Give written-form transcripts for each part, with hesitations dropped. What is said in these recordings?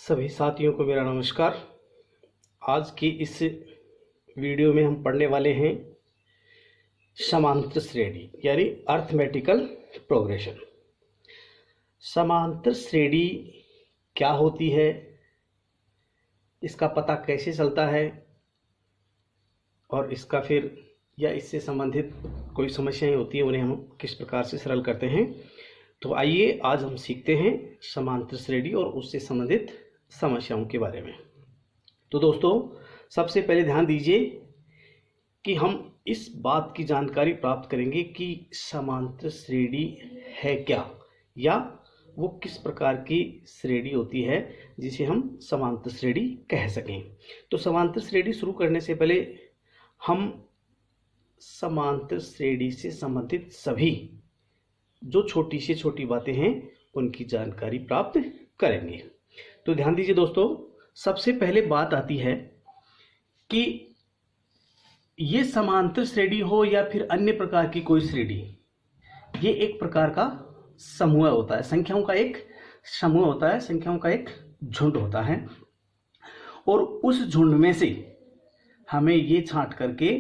सभी साथियों को मेरा नमस्कार। आज की इस वीडियो में हम पढ़ने वाले हैं समांतर श्रेणी यानी अर्थमेटिकल प्रोग्रेशन। समांतर श्रेणी क्या होती है, इसका पता कैसे चलता है और इसका फिर या इससे संबंधित कोई समस्याएं होती हैं उन्हें हम किस प्रकार से सरल करते हैं। तो आइए आज हम सीखते हैं समांतर श्रेणी और उससे संबंधित समस्याओं के बारे में। तो दोस्तों, सबसे पहले ध्यान दीजिए कि हम इस बात की जानकारी प्राप्त करेंगे कि समांतर श्रेणी है क्या, या वो किस प्रकार की श्रेणी होती है जिसे हम समांतर श्रेणी कह सकें। तो समांतर श्रेणी शुरू करने से पहले हम समांतर श्रेणी से संबंधित सभी जो छोटी से छोटी बातें हैं उनकी जानकारी प्राप्त करेंगे। तो ध्यान दीजिए दोस्तों, सबसे पहले बात आती है कि ये समांतर श्रेणी हो या फिर अन्य प्रकार की कोई श्रेणी, ये एक प्रकार का समूह होता है, संख्याओं का एक समूह होता है, संख्याओं का एक झुंड होता है। और उस झुंड में से हमें ये छांट करके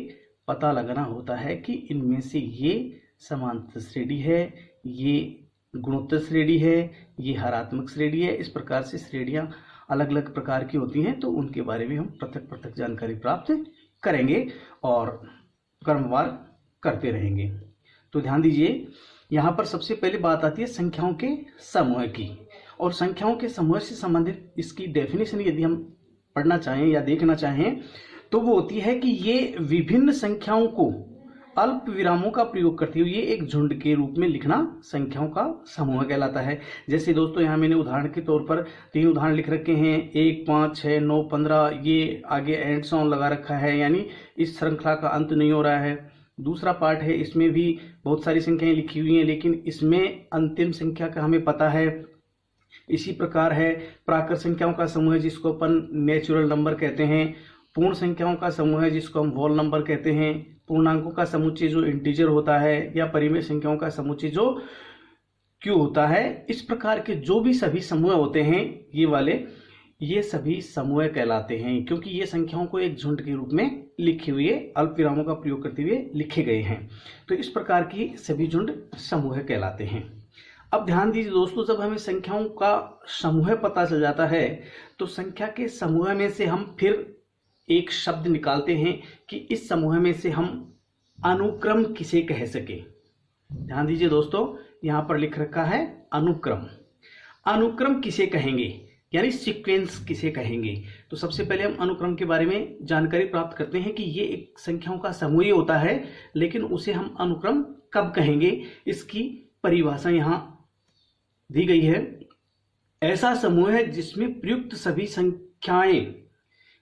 पता लगाना होता है कि इनमें से ये समांतर श्रेणी है, ये गुणोत्तर श्रेणी है, ये हरात्मक श्रेणी है। इस प्रकार से श्रेणियां अलग अलग प्रकार की होती हैं, तो उनके बारे में हम पृथक पृथक जानकारी प्राप्त करेंगे और क्रमवार करते रहेंगे। तो ध्यान दीजिए, यहाँ पर सबसे पहले बात आती है संख्याओं के समूह की। और संख्याओं के समूह से संबंधित इसकी डेफिनेशन यदि हम पढ़ना चाहें या देखना चाहें तो वो होती है कि ये विभिन्न संख्याओं को अल्प विरामों का प्रयोग करते हुए एक झुंड के रूप में लिखना संख्याओं का समूह कहलाता है। जैसे दोस्तों, यहाँ मैंने उदाहरण के तौर पर 3 उदाहरण लिख रखे हैं, 1, 5, 6, 9, 15। ये आगे एंड सॉन लगा रखा है, यानी इस श्रृंखला का अंत नहीं हो रहा है। दूसरा पार्ट है, इसमें भी बहुत सारी संख्याएं लिखी हुई हैं, लेकिन इसमें अंतिम संख्या का हमें पता है। इसी प्रकार है प्राकृत संख्याओं का समूह जिसको अपन नेचुरल नंबर कहते हैं, पूर्ण संख्याओं का समूह है जिसको हम होल नंबर कहते हैं, पूर्णांकों का समुच्चय जो इंटीजर होता है, या परिमेय संख्याओं का समुच्चय जो क्यू होता है। इस प्रकार के जो भी सभी समूह होते हैं ये वाले, ये सभी समूह कहलाते हैं, क्योंकि ये संख्याओं को एक झुंड के रूप में लिखे हुए अल्प विरामों का प्रयोग करते हुए लिखे गए हैं। तो इस प्रकार की सभी झुंड समूह कहलाते हैं। अब ध्यान दीजिए दोस्तों, जब हमें संख्याओं का समूह पता चल जाता है तो संख्या के समूह में से हम फिर एक शब्द निकालते हैं कि इस समूह में से हम अनुक्रम किसे कह सके। ध्यान दीजिए दोस्तों, यहां पर लिख रखा है अनुक्रम। अनुक्रम किसे कहेंगे, यानी सीक्वेंस किसे कहेंगे। तो सबसे पहले हम अनुक्रम के बारे में जानकारी प्राप्त करते हैं कि ये एक संख्याओं का समूह होता है, लेकिन उसे हम अनुक्रम कब कहेंगे, इसकी परिभाषा यहां दी गई है। ऐसा समूह है जिसमें प्रयुक्त सभी संख्याएं,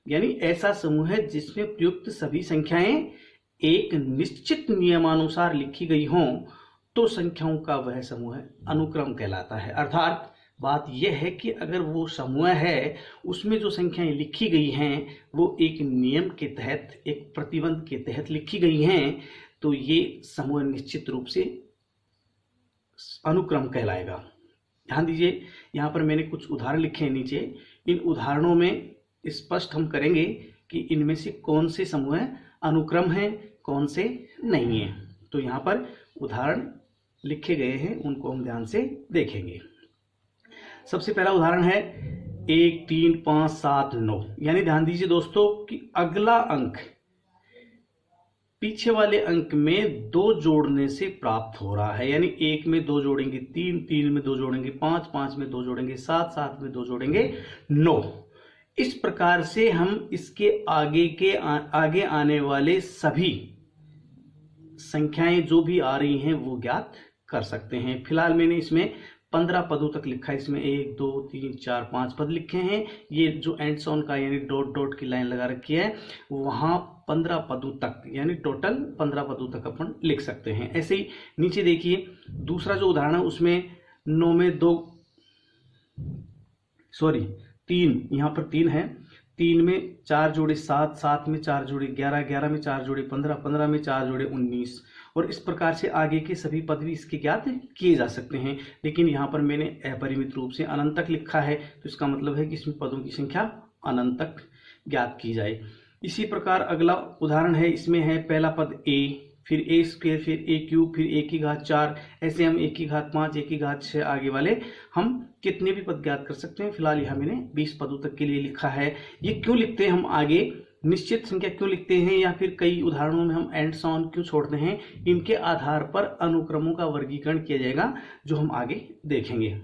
यानी ऐसा समूह है जिसमें प्रयुक्त सभी संख्याएं एक निश्चित नियमानुसार लिखी गई हों, तो संख्याओं का वह समूह अनुक्रम कहलाता है। अर्थात बात यह है कि अगर वो समूह है उसमें जो संख्याएं लिखी गई हैं वो एक नियम के तहत, एक प्रतिबंध के तहत लिखी गई हैं, तो ये समूह निश्चित रूप से अनुक्रम कहलाएगा। ध्यान दीजिए, यहाँ पर मैंने कुछ उदाहरण लिखे हैं नीचे। इन उदाहरणों में स्पष्ट हम करेंगे कि इनमें से कौन से समूह अनुक्रम हैं, कौन से नहीं है। तो यहाँ पर उदाहरण लिखे गए हैं, उनको हम ध्यान से देखेंगे। सबसे पहला उदाहरण है 1, 3, 5, 7, 9। यानी ध्यान दीजिए दोस्तों कि अगला अंक पीछे वाले अंक में 2 जोड़ने से प्राप्त हो रहा है। यानी 1 में 2 जोड़ेंगे 3, 3 में 2 जोड़ेंगे 5, 5 में 2 जोड़ेंगे 7, 7 में 2 जोड़ेंगे 9। इस प्रकार से हम इसके आगे आने वाले सभी संख्याएं जो भी आ रही हैं वो ज्ञात कर सकते हैं। फिलहाल मैंने इसमें 15 पदों तक लिखा है। इसमें 1, 2, 3, 4, 5 पद लिखे हैं। ये जो एंड सॉन का यानी डॉट डॉट की लाइन लगा रखी है वहां 15 पदों तक, यानी टोटल 15 पदों तक अपन लिख सकते हैं। ऐसे ही नीचे देखिए, दूसरा जो उदाहरण है उसमें 9 में 2 3, यहाँ पर 3 है। 3 में 4 जोड़े 7, 7 में 4 जोड़े 11, 11 में 4 जोड़े 15, 15 में 4 जोड़े 19 और इस प्रकार से आगे के सभी पद भी इसके ज्ञात किए जा सकते हैं। लेकिन यहाँ पर मैंने अपरिमित रूप से अनंत तक लिखा है, तो इसका मतलब है कि इसमें पदों की संख्या अनंत तक ज्ञात की जाए। इसी प्रकार अगला उदाहरण है, इसमें है पहला पद a, फिर a स्क्वायर, फिर a क्यूब, फिर a की घात 4, ऐसे हम a की घात 5, a की घात 6 आगे वाले हम कितने भी पद ज्ञात कर सकते हैं। फिलहाल यहाँ मैंने 20 पदों तक के लिए लिखा है। ये क्यों लिखते हैं हम आगे, निश्चित संख्या क्यों लिखते हैं या फिर कई उदाहरणों में हम एंड ऑन क्यों छोड़ते हैं, इनके आधार पर अनुक्रमों का वर्गीकरण किया जाएगा, जो हम आगे देखेंगे।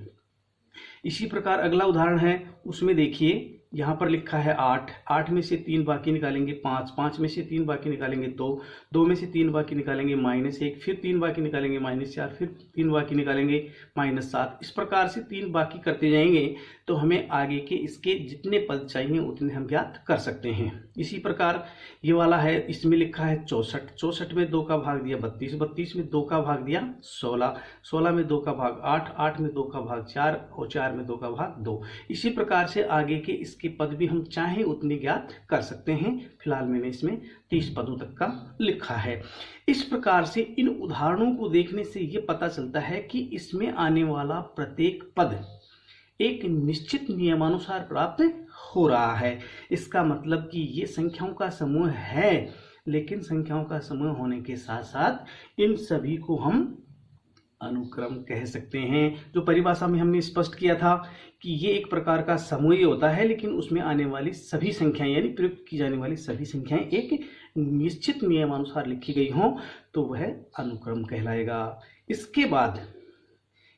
इसी प्रकार अगला उदाहरण है, उसमें देखिए यहाँ पर लिखा है 8, 8 में से 3 बाकी निकालेंगे 5, 5 में से 3 बाकी निकालेंगे 2, 2 में से 3 बाकी निकालेंगे -1, फिर 3 बाकी निकालेंगे -4, फिर 3 बाकी निकालेंगे -7। इस प्रकार से 3 बाकी करते जाएंगे तो हमें आगे के इसके जितने पद चाहिए उतने हम ज्ञात कर सकते हैं। इसी प्रकार ये वाला है, इसमें लिखा है 64, 64 में 2 का भाग दिया 32, 32 में 2 का भाग दिया 16, 16 में 2 का भाग 8, 8 में 2 का भाग 4 और 4 में 2 का भाग 2। इसी प्रकार से आगे के इसके पद भी हम चाहे उतने ज्ञात कर सकते हैं। फिलहाल मैंने इसमें 30 पदों तक का लिखा है। इस प्रकार से इन उदाहरणों को देखने से ये पता चलता है कि इसमें आने वाला प्रत्येक पद एक निश्चित नियमानुसार प्राप्त हो रहा है। इसका मतलब कि ये संख्याओं का समूह है, लेकिन संख्याओं का समूह होने के साथ साथ इन सभी को हम अनुक्रम कह सकते हैं। जो परिभाषा में हमने स्पष्ट किया था कि ये एक प्रकार का समूह ही होता है, लेकिन उसमें आने वाली सभी संख्याएं यानी प्रयुक्त की जाने वाली सभी संख्याएं एक निश्चित नियमानुसार लिखी गई हों तो वह अनुक्रम कहलाएगा। इसके बाद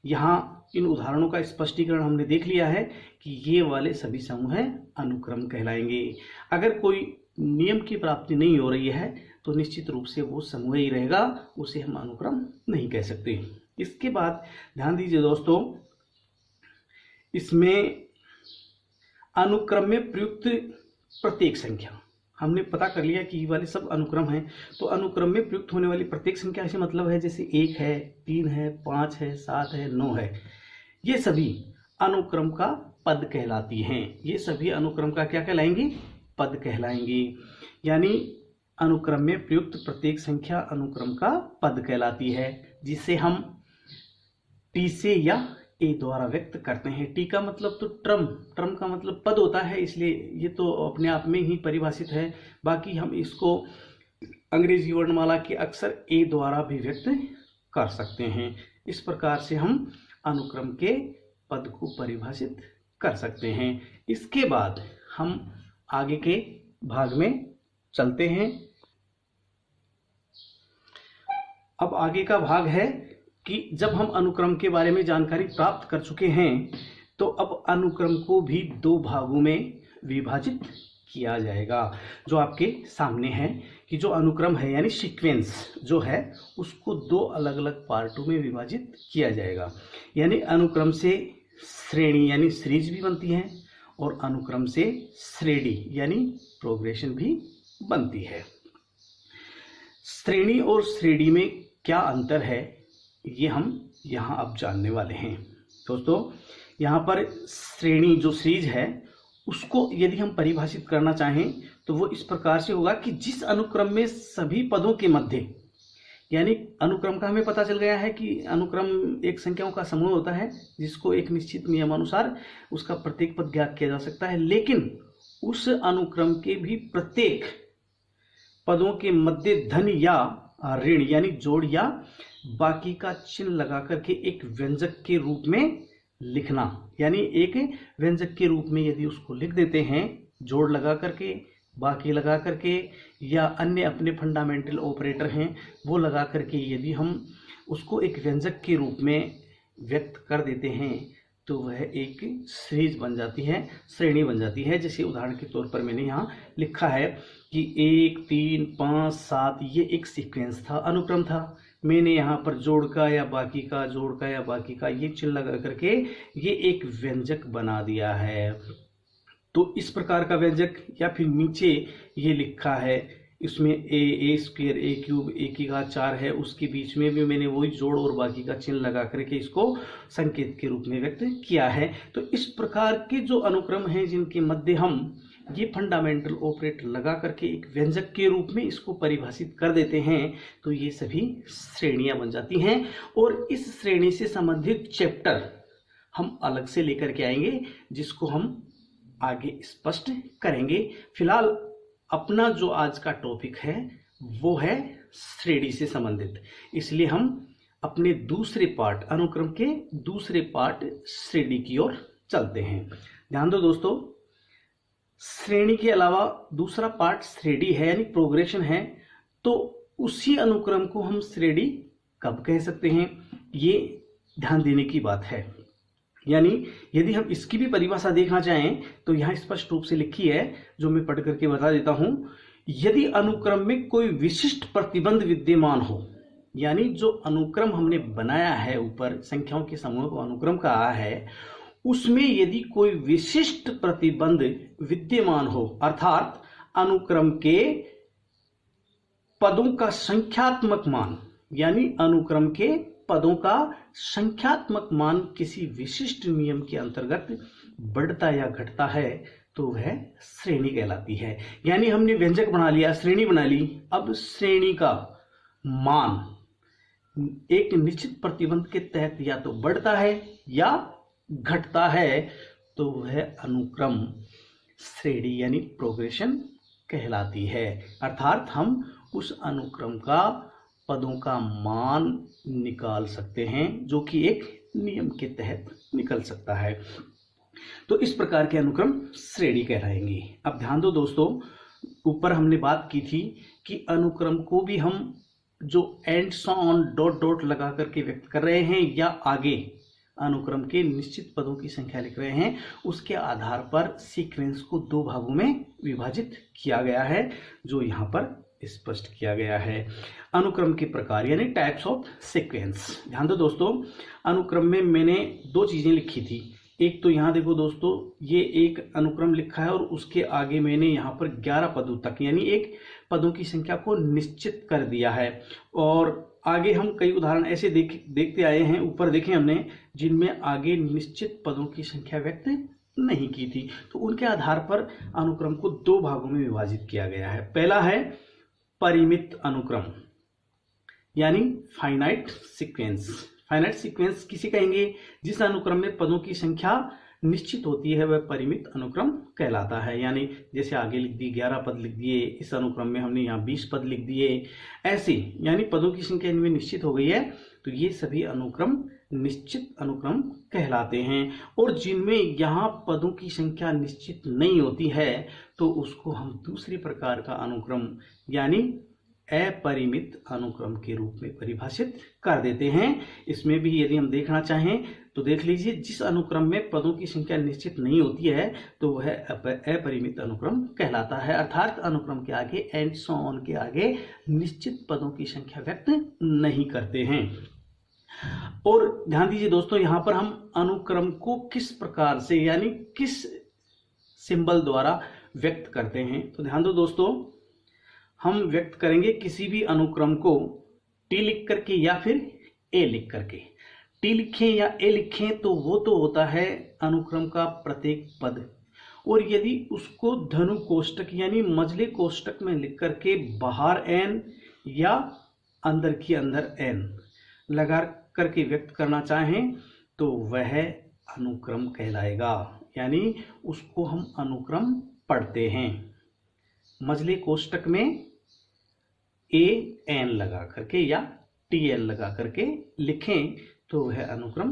यहाँ इन उदाहरणों का स्पष्टीकरण हमने देख लिया है कि ये वाले सभी समूह अनुक्रम कहलाएंगे। अगर कोई नियम की प्राप्ति नहीं हो रही है तो निश्चित रूप से वो समूह ही रहेगा, उसे हम अनुक्रम नहीं कह सकते। इसके बाद ध्यान दीजिए दोस्तों, इसमें अनुक्रम में प्रयुक्त प्रत्येक संख्या हमने पता कर लिया कि ये वाले सब अनुक्रम हैं। तो अनुक्रम में प्रयुक्त होने वाली प्रत्येक संख्या ऐसे मतलब है जैसे 1 है, 3 है, 5 है, 7 है, 9 है, ये सभी अनुक्रम का पद कहलाती हैं। ये सभी अनुक्रम का क्या कहलाएंगे, पद कहलाएंगे। यानी अनुक्रम में प्रयुक्त प्रत्येक संख्या अनुक्रम का पद कहलाती है, जिसे हम टी से या ए द्वारा व्यक्त करते हैं। टी का मतलब तो ट्रम, ट्रम का मतलब पद होता है, इसलिए ये तो अपने आप में ही परिभाषित है। बाकी हम इसको अंग्रेजी वर्णमाला के अक्षर ए द्वारा भी व्यक्त कर सकते हैं। इस प्रकार से हम अनुक्रम के पद को परिभाषित कर सकते हैं। इसके बाद हम आगे के भाग में चलते हैं। अब आगे का भाग है कि जब हम अनुक्रम के बारे में जानकारी प्राप्त कर चुके हैं तो अब अनुक्रम को भी 2 भागों में विभाजित किया जाएगा। जो आपके सामने है कि जो अनुक्रम है यानी सीक्वेंस जो है उसको 2 अलग अलग पार्टों में विभाजित किया जाएगा। यानी अनुक्रम से श्रेणी यानी सीरीज भी बनती है और अनुक्रम से श्रेणी यानी प्रोग्रेशन भी बनती है। श्रेणी और श्रेणी में क्या अंतर है ये हम यहाँ अब जानने वाले हैं। दोस्तों यहाँ पर श्रेणी जो सीरीज है उसको यदि हम परिभाषित करना चाहें तो वो इस प्रकार से होगा कि जिस अनुक्रम में सभी पदों के मध्य, यानी अनुक्रम का हमें पता चल गया है कि अनुक्रम एक संख्याओं का समूह होता है जिसको एक निश्चित नियमानुसार उसका प्रत्येक पद ज्ञात किया जा सकता है, लेकिन उस अनुक्रम के भी प्रत्येक पदों के मध्य धन या ऋण यानी जोड़ या बाकी का चिन्ह लगा करके एक व्यंजक के रूप में लिखना। यानी एक व्यंजक के रूप में यदि उसको लिख देते हैं जोड़ लगा करके, बाकी लगा करके या अन्य अपने फंडामेंटल ऑपरेटर हैं वो लगा करके यदि हम उसको एक व्यंजक के रूप में व्यक्त कर देते हैं तो वह एक सीरीज बन जाती है, श्रेणी बन जाती है। जैसे उदाहरण के तौर पर मैंने यहाँ लिखा है कि 1, 3, 5, 7 ये एक सीक्वेंस था, अनुक्रम था। मैंने यहाँ पर जोड़ का या बाकी का, जोड़ का या बाकी का ये चिन्ह लगा करके ये एक व्यंजक बना दिया है। तो इस प्रकार का व्यंजक, या फिर नीचे ये लिखा है इसमें ए स्क्वायर ए क्यूब ए की घात 4 है, उसके बीच में भी मैंने वही जोड़ और बाकी का चिन्ह लगा करके इसको संकेत के रूप में व्यक्त किया है। तो इस प्रकार के जो अनुक्रम हैं जिनके मध्य हम ये फंडामेंटल ऑपरेटर लगा करके एक व्यंजक के रूप में इसको परिभाषित कर देते हैं, तो ये सभी श्रेणियां बन जाती हैं। और इस श्रेणी से संबंधित चैप्टर हम अलग से लेकर के आएंगे, जिसको हम आगे स्पष्ट करेंगे। फिलहाल अपना जो आज का टॉपिक है वो है श्रेणी से संबंधित, इसलिए हम अपने दूसरे पार्ट, अनुक्रम के दूसरे पार्ट श्रेणी की ओर चलते हैं। ध्यान दो दोस्तों, श्रेणी के अलावा दूसरा पार्ट श्रेणी है यानी प्रोग्रेशन है, तो उसी अनुक्रम को हम श्रेणी कब कह सकते हैं, ये ध्यान देने की बात है। यानी यदि हम इसकी भी परिभाषा देखना चाहें तो यहां स्पष्ट रूप से लिखी है, जो मैं पढ़ करके बता देता हूं। यदि अनुक्रम में कोई विशिष्ट प्रतिबंध विद्यमान हो, यानी जो अनुक्रम हमने बनाया है, ऊपर संख्याओं के समूह को अनुक्रम कहा है, उसमें यदि कोई विशिष्ट प्रतिबंध विद्यमान हो, अर्थात अनुक्रम के पदों का संख्यात्मक मान, यानी अनुक्रम के पदों का संख्यात्मक मान किसी विशिष्ट नियम के अंतर्गत बढ़ता या घटता है, तो वह श्रेणी कहलाती है। यानी हमने व्यंजक बना लिया, श्रेणी बना ली, अब श्रेणी का मान एक निश्चित प्रतिबंध के तहत या तो बढ़ता है या घटता है, तो वह अनुक्रम श्रेणी यानी प्रोग्रेशन कहलाती है। अर्थात हम उस अनुक्रम का पदों का मान निकाल सकते हैं, जो कि एक नियम के तहत निकल सकता है। तो इस प्रकार के अनुक्रम श्रेणी कहलाएंगे। अब ध्यान दो दोस्तों, ऊपर हमने बात की थी कि अनुक्रम को भी हम जो and so on dot dot लगा करके व्यक्त कर रहे हैं, या आगे अनुक्रम के निश्चित पदों की संख्या लिख रहे हैं, उसके आधार पर सीक्वेंस को दो भागों में विभाजित किया गया है, जो यहाँ पर स्पष्ट किया गया है। अनुक्रम के प्रकार यानी टाइप्स ऑफ सीक्वेंस। ध्यान दो दोस्तों, अनुक्रम में मैंने दो चीजें लिखी थी। एक तो यहाँ देखो दोस्तों, ये एक अनुक्रम लिखा है और उसके आगे मैंने यहाँ पर 11 पदों तक यानी एक पदों की संख्या को निश्चित कर दिया है। और आगे हम कई उदाहरण ऐसे देखते आए हैं, ऊपर देखें हमने, जिनमें आगे निश्चित पदों की संख्या व्यक्त नहीं की थी। तो उनके आधार पर अनुक्रम को दो भागों में विभाजित किया गया है। पहला है परिमित अनुक्रम यानी फाइनाइट सीक्वेंस। फाइनाइट सीक्वेंस किसे कहेंगे? जिस अनुक्रम में पदों की संख्या निश्चित होती है वह परिमित अनुक्रम कहलाता है। यानी जैसे आगे लिख दी 11 पद लिख दिए, इस अनुक्रम में हमने यहाँ 20 पद लिख दिए, ऐसे यानी पदों की संख्या इनमें निश्चित हो गई है, तो ये सभी अनुक्रम निश्चित अनुक्रम कहलाते हैं। और जिनमें यहाँ पदों की संख्या निश्चित नहीं होती है तो उसको हम दूसरे प्रकार का अनुक्रम यानी अपरिमित अनुक्रम के रूप में परिभाषित कर देते हैं। इसमें भी यदि हम देखना चाहें तो देख लीजिए, जिस अनुक्रम में पदों की संख्या निश्चित नहीं होती है तो वह अपरिमित अनुक्रम कहलाता है। अर्थात अनुक्रम के आगे एंड सो ऑन के आगे निश्चित पदों की संख्या व्यक्त नहीं करते हैं। और ध्यान दीजिए दोस्तों, यहाँ पर हम अनुक्रम को किस प्रकार से यानी किस सिंबल द्वारा व्यक्त करते हैं, तो ध्यान दो दोस्तों, हम व्यक्त करेंगे किसी भी अनुक्रम को टी लिख करके या फिर ए लिख करके। टी लिखें या ए लिखें तो वो तो होता है अनुक्रम का प्रत्येक पद, और यदि उसको धनु कोष्टक यानी मझले कोष्टक में लिख करके बाहर एन या अंदर की अंदर एन लगा करके व्यक्त करना चाहें तो वह अनुक्रम कहलाएगा। यानी उसको हम अनुक्रम पढ़ते हैं। मझले कोष्टक में ए एन लगा करके या टी एल लगा करके लिखें तो वह अनुक्रम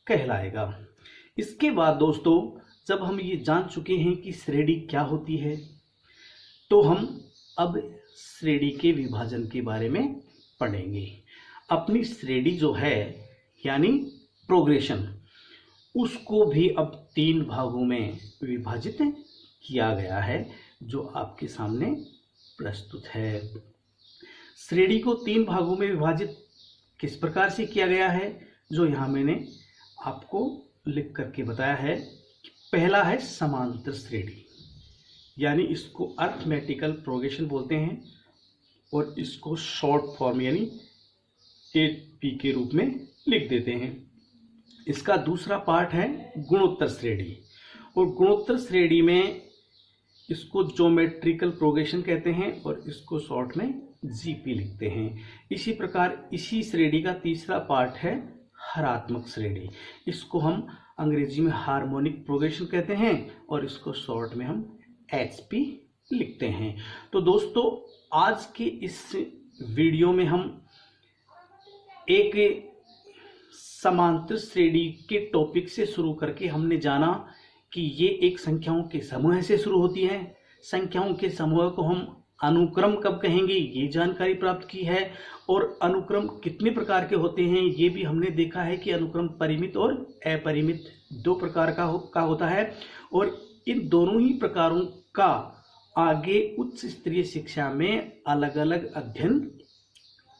कहलाएगा। इसके बाद दोस्तों, जब हम ये जान चुके हैं कि श्रेणी क्या होती है, तो हम अब श्रेणी के विभाजन के बारे में पढ़ेंगे। अपनी श्रेणी जो है यानी प्रोग्रेशन, उसको भी अब 3 भागों में विभाजित किया गया है, जो आपके सामने प्रस्तुत है। श्रेणी को 3 भागों में विभाजित किस प्रकार से किया गया है, जो यहाँ मैंने आपको लिख करके बताया है। पहला है समांतर श्रेणी, यानी इसको अर्थमेटिकल प्रोग्रेशन बोलते हैं, और इसको शॉर्ट फॉर्म यानी 8p के रूप में लिख देते हैं। इसका दूसरा पार्ट है गुणोत्तर श्रेणी, और गुणोत्तर श्रेणी में इसको ज्योमेट्रिकल प्रोग्रेशन कहते हैं और इसको शॉर्ट में जीपी लिखते हैं। इसी प्रकार इसी श्रेणी का तीसरा पार्ट है हरात्मक श्रेणी, इसको हम अंग्रेजी में हार्मोनिक प्रोग्रेशन कहते हैं और इसको शॉर्ट में हम एचपी लिखते हैं। तो दोस्तों आज के इस वीडियो में हम एक समांतर श्रेणी के टॉपिक से शुरू करके हमने जाना कि ये एक संख्याओं के समूह से शुरू होती है। संख्याओं के समूह को हम अनुक्रम कब कहेंगे ये जानकारी प्राप्त की है, और अनुक्रम कितने प्रकार के होते हैं ये भी हमने देखा है कि अनुक्रम परिमित और अपरिमित दो प्रकार का होता है, और इन दोनों ही प्रकारों का आगे उच्च स्तरीय शिक्षा में अलग अलग अध्ययन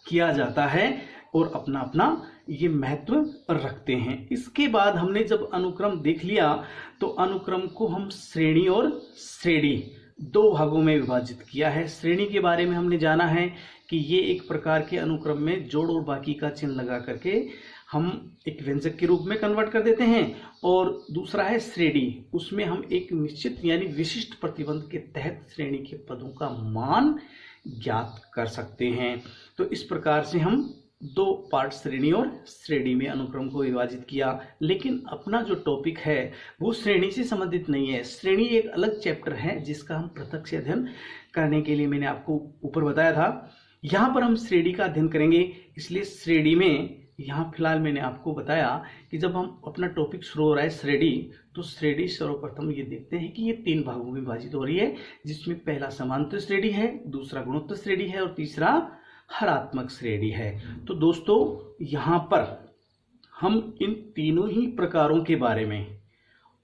किया जाता है और अपना अपना ये महत्व रखते हैं। इसके बाद हमने जब अनुक्रम देख लिया तो अनुक्रम को हम श्रेणी और श्रेणी दो भागों में विभाजित किया है। श्रेणी के बारे में हमने जाना है कि ये एक प्रकार के अनुक्रम में जोड़ और बाकी का चिन्ह लगा करके हम एक व्यंजक के रूप में कन्वर्ट कर देते हैं, और दूसरा है श्रेणी, उसमें हम एक निश्चित यानी विशिष्ट प्रतिबंध के तहत श्रेणी के पदों का मान ज्ञात कर सकते हैं। तो इस प्रकार से हम दो पार्ट श्रेणी और श्रेणी में अनुक्रम को विभाजित किया। लेकिन अपना जो टॉपिक है वो श्रेणी से संबंधित नहीं है। श्रेणी एक अलग चैप्टर है जिसका हम पृथक से अध्ययन करने के लिए मैंने आपको ऊपर बताया था। यहाँ पर हम श्रेणी का अध्ययन करेंगे, इसलिए श्रेणी में यहाँ फिलहाल मैंने आपको बताया कि जब हम अपना टॉपिक शुरू हो रहा है श्रेणी, तो श्रेणी सर्वप्रथम ये देखते हैं कि ये तीन भागों में विभाजित हो रही है, जिसमें पहला समांतर श्रेणी है, दूसरा गुणोत्तर श्रेणी है और तीसरा हरात्मक श्रेणी है। तो दोस्तों यहाँ पर हम इन तीनों ही प्रकारों के बारे में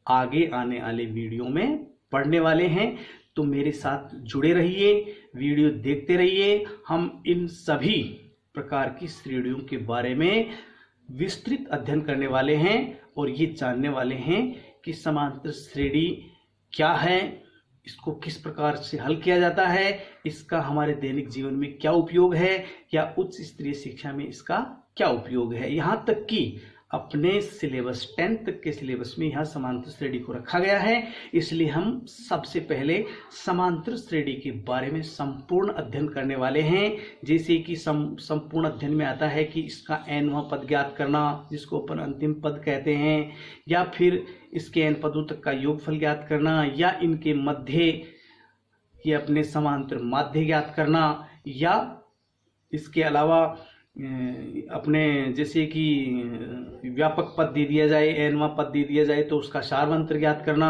आगे आने वाले वीडियो में पढ़ने वाले हैं, तो मेरे साथ जुड़े रहिए, वीडियो देखते रहिए। हम इन सभी प्रकार की श्रेणियों के बारे में विस्तृत अध्ययन करने वाले हैं और ये जानने वाले हैं कि समांतर श्रेणी क्या है, इसको किस प्रकार से हल किया जाता है, इसका हमारे दैनिक जीवन में क्या उपयोग है या उच्च स्तरीय शिक्षा में इसका क्या उपयोग है। यहाँ तक कि अपने सिलेबस 10th तक के सिलेबस में यहाँ समांतर श्रेणी को रखा गया है, इसलिए हम सबसे पहले समांतर श्रेणी के बारे में संपूर्ण अध्ययन करने वाले हैं। जैसे कि संपूर्ण अध्ययन में आता है कि इसका nवां पद ज्ञात करना, जिसको अपन अंतिम पद कहते हैं, या फिर इसके n पदों तक का योगफल ज्ञात करना, या इनके मध्य ये अपने समांतर माध्य ज्ञात करना, या इसके अलावा अपने जैसे कि व्यापक पद दे दिया जाए, nवां पद दे दिया जाए तो उसका सार्वंतर ज्ञात करना।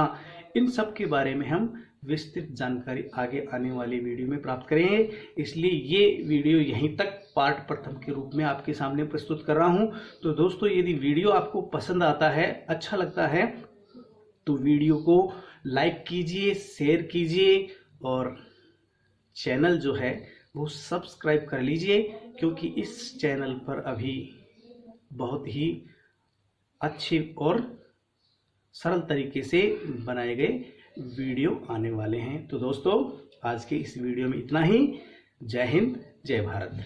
इन सब के बारे में हम विस्तृत जानकारी आगे आने वाले वीडियो में प्राप्त करेंगे, इसलिए ये वीडियो यहीं तक पार्ट प्रथम के रूप में आपके सामने प्रस्तुत कर रहा हूं। तो दोस्तों यदि वीडियो आपको पसंद आता है, अच्छा लगता है, तो वीडियो को लाइक कीजिए, शेयर कीजिए और चैनल जो है वो सब्सक्राइब कर लीजिए, क्योंकि इस चैनल पर अभी बहुत ही अच्छे और सरल तरीके से बनाए गए वीडियो आने वाले हैं। तो दोस्तों आज के इस वीडियो में इतना ही। जय हिंद, जय भारत।